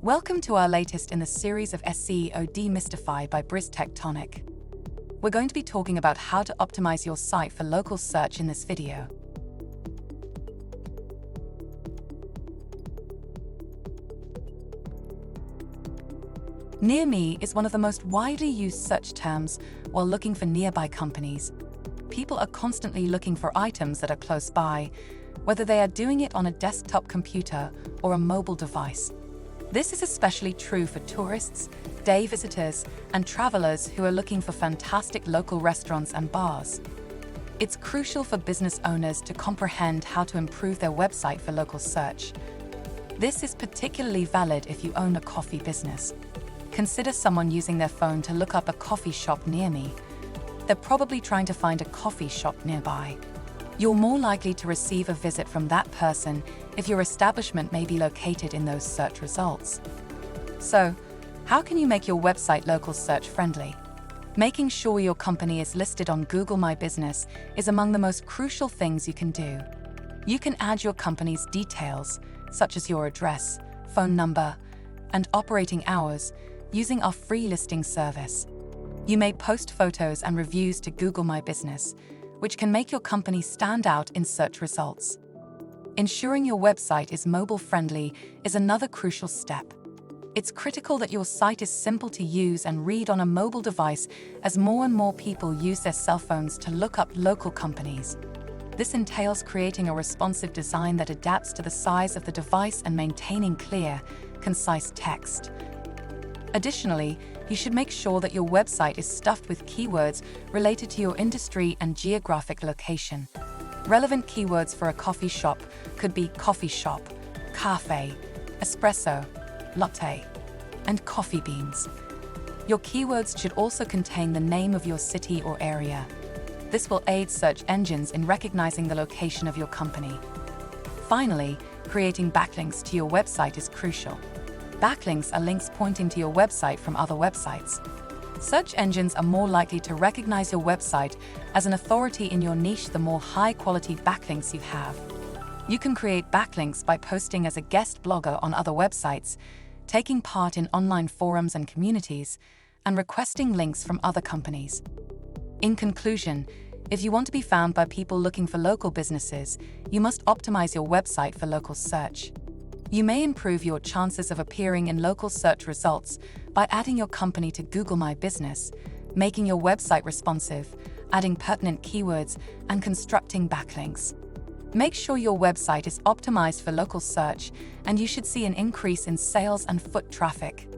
Welcome to our latest in the series of SEO Demystified by Tectonic. We're going to be talking about how to optimize your site for local search in this video. Near me is one of the most widely used search terms while looking for nearby companies. People are constantly looking for items that are close by, whether they are doing it on a desktop computer or a mobile device. This is especially true for tourists, day visitors, and travelers who are looking for fantastic local restaurants and bars. It's crucial for business owners to comprehend how to improve their website for local search. This is particularly valid if you own a coffee business. Consider someone using their phone to look up a coffee shop near me. They're probably trying to find a coffee shop nearby. You're more likely to receive a visit from that person if your establishment may be located in those search results. So, how can you make your website local search friendly? Making sure your company is listed on Google My Business is among the most crucial things you can do. You can add your company's details, such as your address, phone number, and operating hours, using our free listing service. You may post photos and reviews to Google My Business, which can make your company stand out in search results. Ensuring your website is mobile-friendly is another crucial step. It's critical that your site is simple to use and read on a mobile device, as more and more people use their cell phones to look up local companies. This entails creating a responsive design that adapts to the size of the device and maintaining clear, concise text. Additionally, you should make sure that your website is stuffed with keywords related to your industry and geographic location. Relevant keywords for a coffee shop could be coffee shop, cafe, espresso, latte, and coffee beans. Your keywords should also contain the name of your city or area. This will aid search engines in recognizing the location of your company. Finally, creating backlinks to your website is crucial. Backlinks are links pointing to your website from other websites. Search engines are more likely to recognize your website as an authority in your niche the more high-quality backlinks you have. You can create backlinks by posting as a guest blogger on other websites, taking part in online forums and communities, and requesting links from other companies. In conclusion, if you want to be found by people looking for local businesses, you must optimize your website for local search. You may improve your chances of appearing in local search results by adding your company to Google My Business, making your website responsive, adding pertinent keywords, and constructing backlinks. Make sure your website is optimized for local search, and you should see an increase in sales and foot traffic.